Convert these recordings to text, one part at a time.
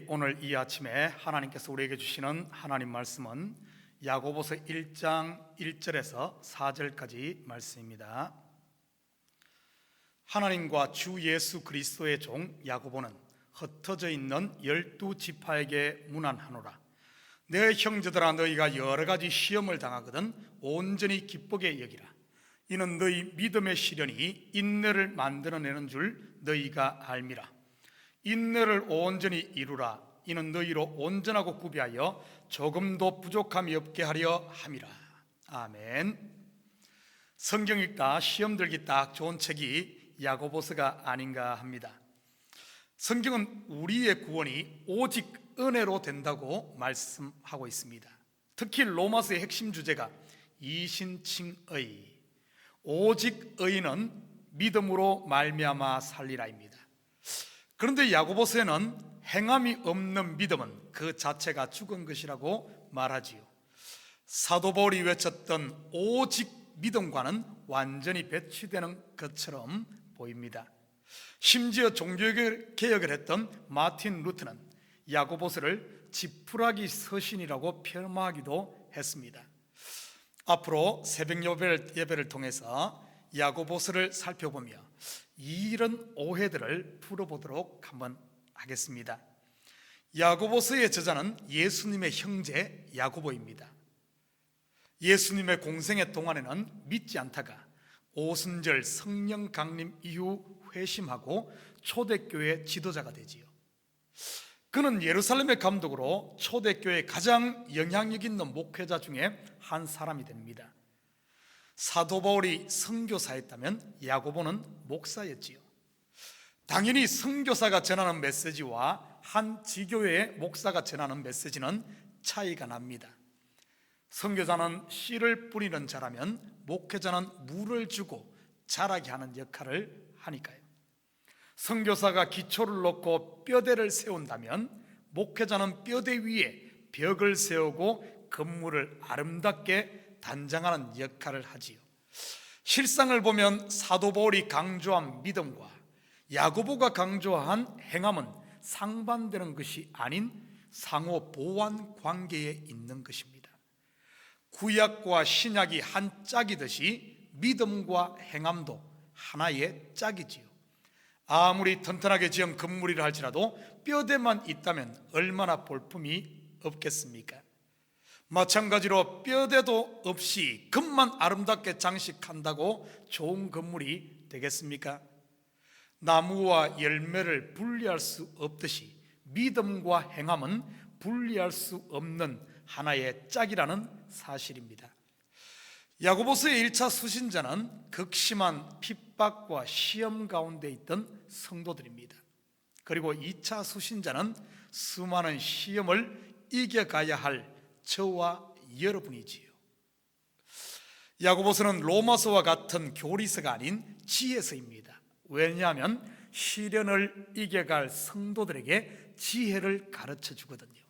오늘 이 아침에 하나님께서 우리에게 주시는 하나님 말씀은 야고보서 1장 1절에서 4절까지 말씀입니다. 하나님과 주 예수 그리스도의 종 야고보는 흩어져 있는 12지파에게 문안하노라. 내 형제들아, 너희가 여러 가지 시험을 당하거든 온전히 기쁘게 여기라. 이는 너희 믿음의 시련이 인내를 만들어내는 줄 너희가 알미라. 인내를 온전히 이루라. 이는 너희로 온전하고 구비하여 조금도 부족함이 없게 하려 함이라. 아멘. 성경 읽다 시험 들기 딱 좋은 책이 야고보서가 아닌가 합니다. 성경은 우리의 구원이 오직 은혜로 된다고 말씀하고 있습니다. 특히 로마서의 핵심 주제가 이신칭의, 오직 의인은 믿음으로 말미암아 살리라입니다. 그런데 야고보서에는 행함이 없는 믿음은 그 자체가 죽은 것이라고 말하지요. 사도 바울이 외쳤던 오직 믿음과는 완전히 배치되는 것처럼 보입니다. 심지어 종교개혁을 했던 마틴 루터는 야고보서를 지푸라기 서신이라고 폄하하기도 했습니다. 앞으로 새벽 예배를 통해서 야고보서를 살펴보며 이런 오해들을 풀어보도록 한번 하겠습니다. 야고보서의 저자는 예수님의 형제 야고보입니다. 예수님의 공생애 동안에는 믿지 않다가 오순절 성령 강림 이후 회심하고 초대교회 지도자가 되지요. 그는 예루살렘의 감독으로 초대교회의 가장 영향력 있는 목회자 중에 한 사람이 됩니다. 사도 바울이 선교사였다면 야고보는 목사였지요. 당연히 선교사가 전하는 메시지와 한 지교회의 목사가 전하는 메시지는 차이가 납니다. 선교사는 씨를 뿌리는 자라면 목회자는 물을 주고 자라게 하는 역할을 하니까요. 선교사가 기초를 놓고 뼈대를 세운다면 목회자는 뼈대 위에 벽을 세우고 건물을 아름답게 단장하는 역할을 하지요. 실상을 보면 사도 바울이 강조한 믿음과 야고보가 강조한 행함은 상반되는 것이 아닌 상호 보완 관계에 있는 것입니다. 구약과 신약이 한 짝이듯이 믿음과 행함도 하나의 짝이지요. 아무리 튼튼하게 지은 건물이라 할지라도 뼈대만 있다면 얼마나 볼품이 없겠습니까? 마찬가지로 뼈대도 없이 겉만 아름답게 장식한다고 좋은 건물이 되겠습니까? 나무와 열매를 분리할 수 없듯이 믿음과 행함은 분리할 수 없는 하나의 짝이라는 사실입니다. 야고보서의 1차 수신자는 극심한 핍박과 시험 가운데 있던 성도들입니다. 그리고 2차 수신자는 수많은 시험을 이겨가야 할 저와 여러분이지요. 야고보서는 로마서와 같은 교리서가 아닌 지혜서입니다. 왜냐하면 시련을 이겨갈 성도들에게 지혜를 가르쳐 주거든요.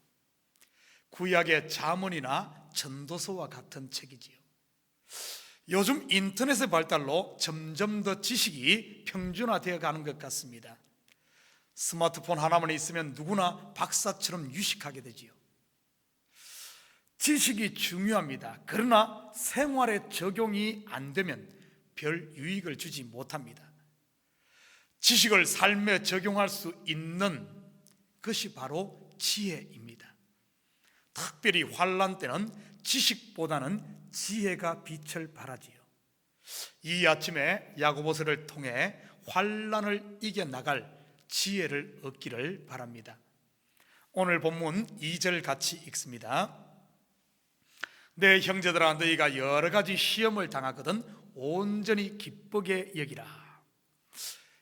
구약의 잠언이나 전도서와 같은 책이지요. 요즘 인터넷의 발달로 점점 더 지식이 평준화되어 가는 것 같습니다. 스마트폰 하나만 있으면 누구나 박사처럼 유식하게 되지요. 지식이 중요합니다. 그러나 생활에 적용이 안 되면 별 유익을 주지 못합니다. 지식을 삶에 적용할 수 있는 것이 바로 지혜입니다. 특별히 환난 때는 지식보다는 지혜가 빛을 발하지요. 이 아침에 야고보서를 통해 환난을 이겨나갈 지혜를 얻기를 바랍니다. 오늘 본문 2절 같이 읽습니다. 내 형제들아, 너희가 여러 가지 시험을 당하거든 온전히 기쁘게 여기라.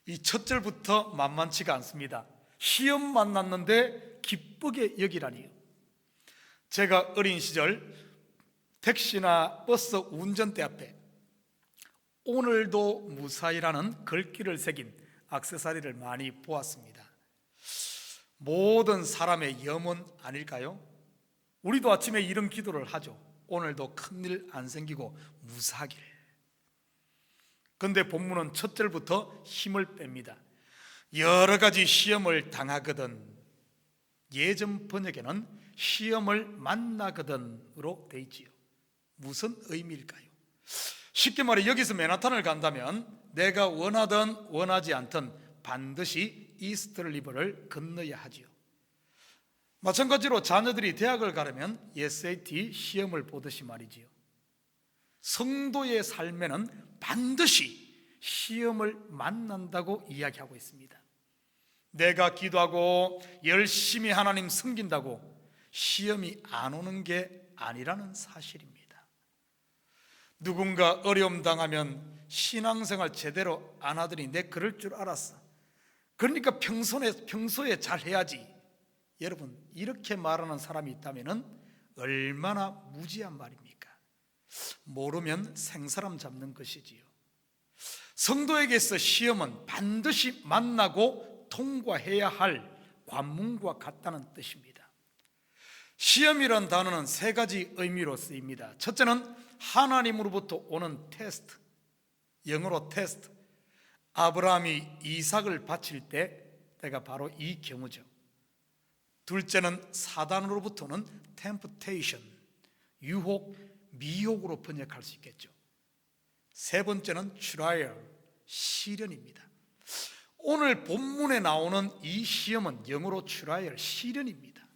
이 첫 절부터 만만치가 않습니다. 시험 만났는데 기쁘게 여기라니요. 제가 어린 시절 택시나 버스 운전대 앞에 오늘도 무사히라는 글귀를 새긴 액세서리를 많이 보았습니다. 모든 사람의 염원 아닐까요? 우리도 아침에 이런 기도를 하죠. 오늘도 큰일 안 생기고 무사하길. 그런데 본문은 첫 절부터 힘을 뺍니다. 여러 가지 시험을 당하거든 예전 번역에는 시험을 만나거든으로 되어 있지요. 무슨 의미일까요? 쉽게 말해 여기서 맨하탄을 간다면 내가 원하든 원하지 않든 반드시 이스트 리버를 건너야 하지요. 마찬가지로 자녀들이 대학을 가려면 SAT 시험을 보듯이 말이지요. 성도의 삶에는 반드시 시험을 만난다고 이야기하고 있습니다. 내가 기도하고 열심히 하나님 섬긴다고 시험이 안 오는 게 아니라는 사실입니다. 누군가 어려움 당하면 신앙생활 제대로 안 하더니 내 그럴 줄 알았어, 그러니까 평소에 잘 해야지. 여러분, 이렇게 말하는 사람이 있다면 얼마나 무지한 말입니까? 모르면 생사람 잡는 것이지요. 성도에게서 시험은 반드시 만나고 통과해야 할 관문과 같다는 뜻입니다. 시험이란 단어는 세 가지 의미로 쓰입니다. 첫째는 하나님으로부터 오는 테스트, 영어로 테스트. 아브라함이 이삭을 바칠 때가 바로 이 경우죠. 둘째는 사단으로부터는 temptation, 유혹, 미혹으로 번역할 수 있겠죠. 세 번째는 trial, 시련입니다. 오늘 본문에 나오는 이 시험은 영어로 trial, 시련입니다.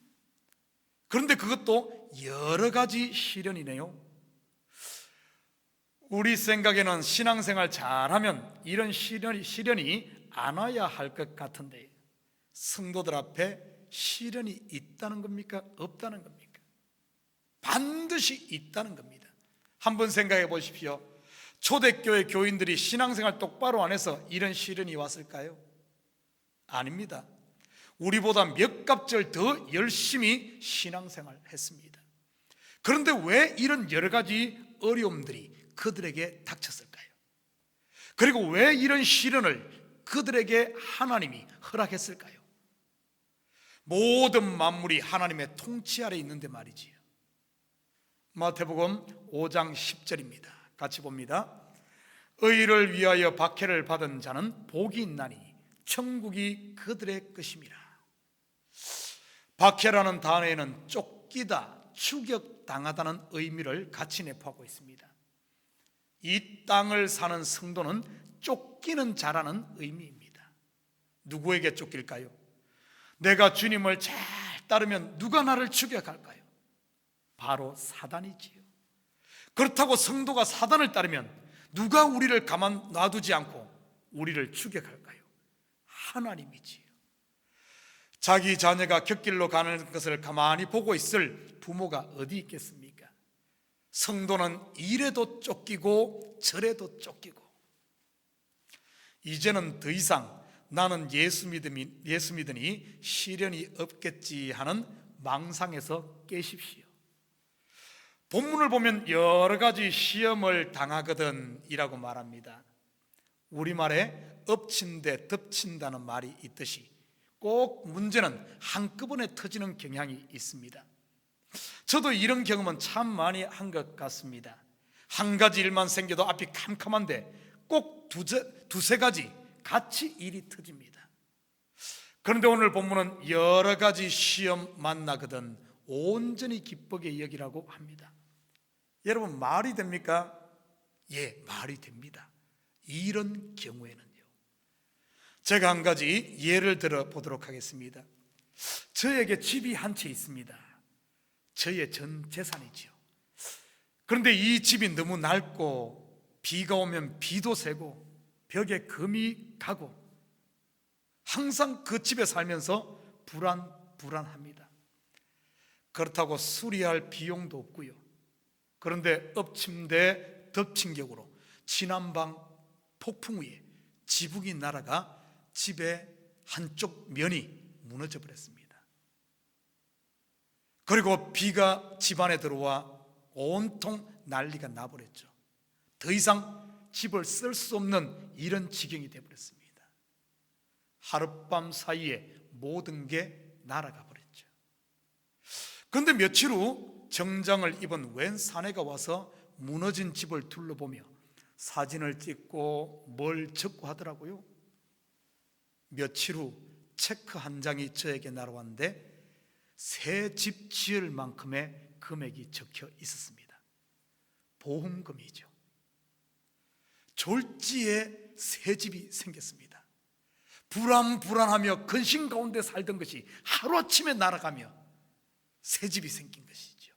그런데 그것도 여러 가지 시련이네요. 우리 생각에는 신앙생활 잘하면 이런 시련이 안 와야 할 것 같은데, 성도들 앞에 시련이 있다는 겁니까? 없다는 겁니까? 반드시 있다는 겁니다. 한번 생각해 보십시오. 초대교회 교인들이 신앙생활 똑바로 안 해서 이런 시련이 왔을까요? 아닙니다. 우리보다 몇 갑절 더 열심히 신앙생활 했습니다. 그런데 왜 이런 여러 가지 어려움들이 그들에게 닥쳤을까요? 그리고 왜 이런 시련을 그들에게 하나님이 허락했을까요? 모든 만물이 하나님의 통치 아래 있는데 말이지요. 마태복음 5장 10절입니다. 같이 봅니다. 의를 위하여 박해를 받은 자는 복이 있나니 천국이 그들의 것임이라. 박해라는 단어에는 쫓기다, 추격당하다는 의미를 같이 내포하고 있습니다. 이 땅을 사는 성도는 쫓기는 자라는 의미입니다. 누구에게 쫓길까요? 내가 주님을 잘 따르면 누가 나를 추격할까요? 바로 사단이지요. 그렇다고 성도가 사단을 따르면 누가 우리를 가만 놔두지 않고 우리를 추격할까요? 하나님이지요. 자기 자녀가 곁길로 가는 것을 가만히 보고 있을 부모가 어디 있겠습니까? 성도는 이래도 쫓기고 저래도 쫓기고, 이제는 더 이상 나는 예수 믿으니 시련이 없겠지 하는 망상에서 깨십시오. 본문을 보면 여러 가지 시험을 당하거든 이라고 말합니다. 우리말에 엎친데 덮친다는 말이 있듯이 꼭 문제는 한꺼번에 터지는 경향이 있습니다. 저도 이런 경험은 참 많이 한 것 같습니다. 한 가지 일만 생겨도 앞이 캄캄한데 꼭 두세 가지 같이 일이 터집니다. 그런데 오늘 본문은 여러 가지 시험 만나거든 온전히 기쁘게 여기라고 합니다. 여러분, 말이 됩니까? 예, 말이 됩니다. 이런 경우에는요. 제가 한 가지 예를 들어 보도록 하겠습니다. 저에게 집이 한 채 있습니다. 저의 전 재산이지요. 그런데 이 집이 너무 낡고 비가 오면 비도 새고 벽에 금이 가고 항상 그 집에 살면서 불안합니다. 그렇다고 수리할 비용도 없고요. 그런데 엎침대 덮친 격으로 지난방 폭풍 위에 지붕이 날아가 집의 한쪽 면이 무너져 버렸습니다. 그리고 비가 집안에 들어와 온통 난리가 나버렸죠. 더 이상 집을 쓸 수 없는 이런 지경이 되어버렸습니다. 하룻밤 사이에 모든 게 날아가 버렸죠. 그런데 며칠 후 정장을 입은 웬 사내가 와서 무너진 집을 둘러보며 사진을 찍고 뭘 적고 하더라고요. 며칠 후 체크 한 장이 저에게 날아왔는데 새 집 지을 만큼의 금액이 적혀 있었습니다. 보험금이죠. 졸지에 새 집이 생겼습니다. 불안하며 근심 가운데 살던 것이 하루아침에 날아가며 새 집이 생긴 것이죠.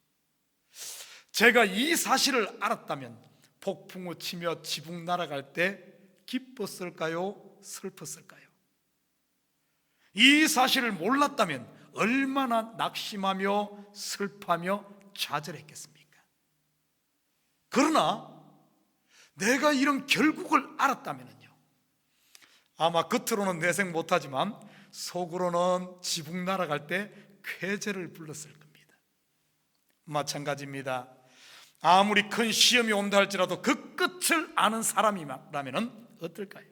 제가 이 사실을 알았다면 폭풍우 치며 지붕 날아갈 때 기뻤을까요? 슬펐을까요? 이 사실을 몰랐다면 얼마나 낙심하며 슬퍼하며 좌절했겠습니까? 그러나 내가 이런 결국을 알았다면요, 아마 겉으로는 내색 못하지만 속으로는 지붕 날아갈 때 쾌재를 불렀을 겁니다. 마찬가지입니다. 아무리 큰 시험이 온다 할지라도 그 끝을 아는 사람이라면 어떨까요?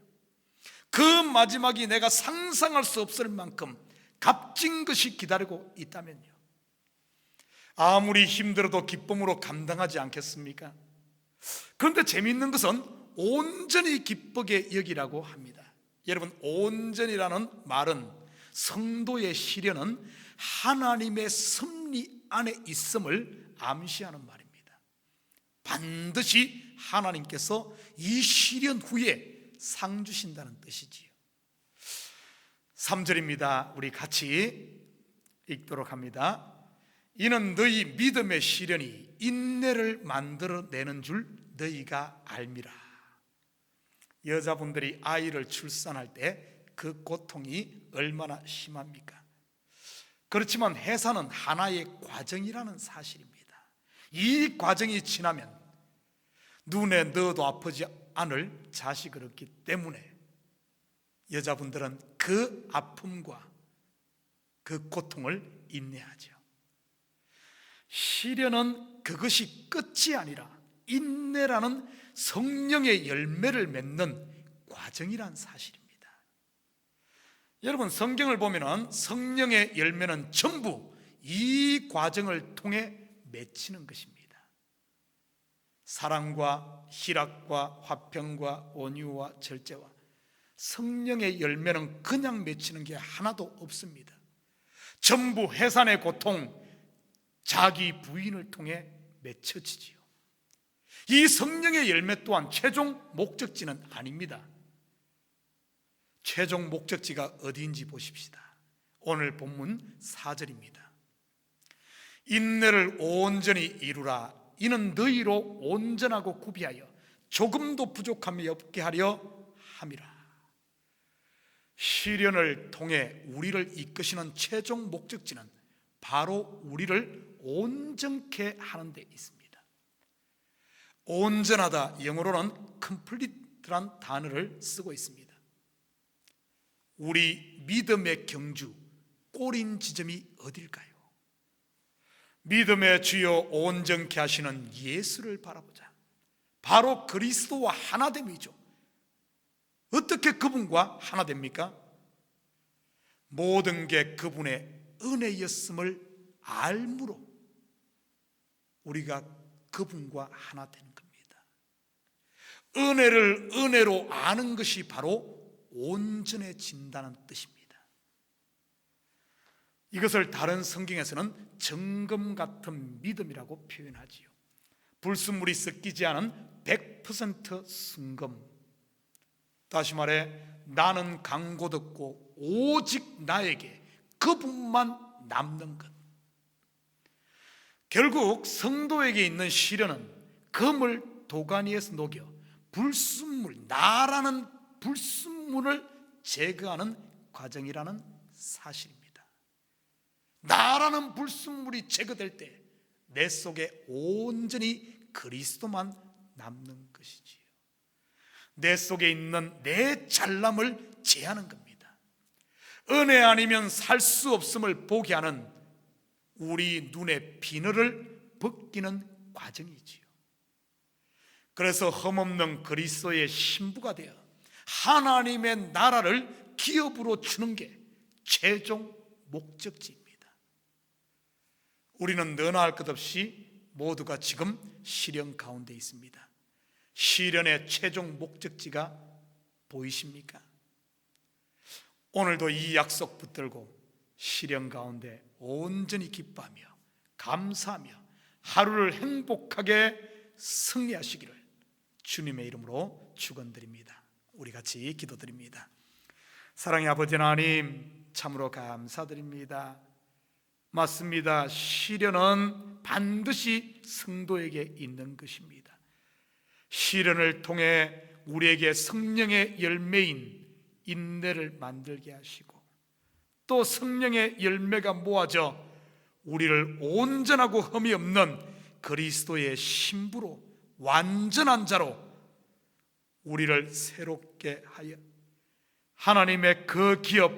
그 마지막이 내가 상상할 수 없을 만큼 값진 것이 기다리고 있다면요, 아무리 힘들어도 기쁨으로 감당하지 않겠습니까? 그런데 재미있는 것은 온전히 기쁘게 여기라고 합니다. 여러분, 온전이라는 말은 성도의 시련은 하나님의 섭리 안에 있음을 암시하는 말입니다. 반드시 하나님께서 이 시련 후에 상 주신다는 뜻이지요. 3절입니다. 우리 같이 읽도록 합니다. 이는 너희 믿음의 시련이 인내를 만들어내는 줄 너희가 알미라. 여자분들이 아이를 출산할 때 그 고통이 얼마나 심합니까? 그렇지만 해산은 하나의 과정이라는 사실입니다. 이 과정이 지나면 눈에 넣어도 아프지 않을 자식을 얻기 때문에 여자분들은 그 아픔과 그 고통을 인내하죠. 시련은 그것이 끝이 아니라 인내라는 성령의 열매를 맺는 과정이란 사실입니다. 여러분, 성경을 보면 성령의 열매는 전부 이 과정을 통해 맺히는 것입니다. 사랑과 희락과 화평과 온유와 절제와 성령의 열매는 그냥 맺히는 게 하나도 없습니다. 전부 해산의 고통, 자기 부인을 통해 맺혀지지요. 이 성령의 열매 또한 최종 목적지는 아닙니다. 최종 목적지가 어디인지 보십시다. 오늘 본문 4절입니다. 인내를 온전히 이루라. 이는 너희로 온전하고 구비하여 조금도 부족함이 없게 하려 함이라. 시련을 통해 우리를 이끄시는 최종 목적지는 바로 우리를 온전케 하는 데 있습니다. 온전하다, 영어로는 complete란 단어를 쓰고 있습니다. 우리 믿음의 경주, 꼬린 지점이 어딜까요? 믿음의 주요 온전케 하시는 예수를 바라보자. 바로 그리스도와 하나됨이죠. 어떻게 그분과 하나 됩니까? 모든 게 그분의 은혜였음을 알므로 우리가 그분과 하나 되는 겁니다. 은혜를 은혜로 아는 것이 바로 온전해진다는 뜻입니다. 이것을 다른 성경에서는 정금 같은 믿음이라고 표현하지요. 불순물이 섞이지 않은 100% 순금. 다시 말해, 나는 강고듣고 오직 나에게 그분만 남는 것. 결국 성도에게 있는 시련은 금을 도가니에서 녹여 불순물, 나라는 불순물을 제거하는 과정이라는 사실입니다. 나라는 불순물이 제거될 때 내 속에 온전히 그리스도만 남는 것이지요. 내 속에 있는 내 잘남을 제하는 겁니다. 은혜 아니면 살 수 없음을 보게 하는 우리 눈의 비늘을 벗기는 과정이지요. 그래서 흠없는 그리스도의 신부가 되어 하나님의 나라를 기업으로 주는 게 최종 목적지입니다. 우리는 너나 할 것 없이 모두가 지금 시련 가운데 있습니다. 시련의 최종 목적지가 보이십니까? 오늘도 이 약속 붙들고 시련 가운데 온전히 기뻐하며 감사하며 하루를 행복하게 승리하시기를 주님의 이름으로 축원드립니다. 우리 같이 기도드립니다. 사랑의 아버지 하나님, 참으로 감사드립니다. 맞습니다. 시련은 반드시 성도에게 있는 것입니다. 시련을 통해 우리에게 성령의 열매인 인내를 만들게 하시고, 또 성령의 열매가 모아져 우리를 온전하고 흠이 없는 그리스도의 신부로, 완전한 자로 우리를 새롭게 하여 하나님의 그 기업,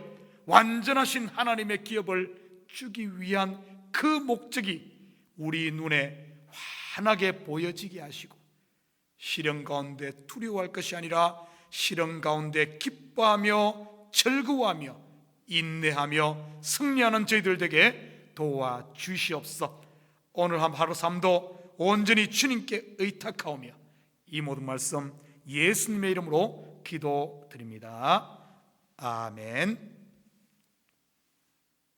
완전하신 하나님의 기업을 주기 위한 그 목적이 우리 눈에 환하게 보여지게 하시고, 시련 가운데 두려워할 것이 아니라 시련 가운데 기뻐하며 즐거워하며 인내하며 승리하는 저희들 되게 도와주시옵소서. 오늘 하루 삶도 온전히 주님께 의탁하오며 이 모든 말씀 예수님의 이름으로 기도드립니다. 아멘.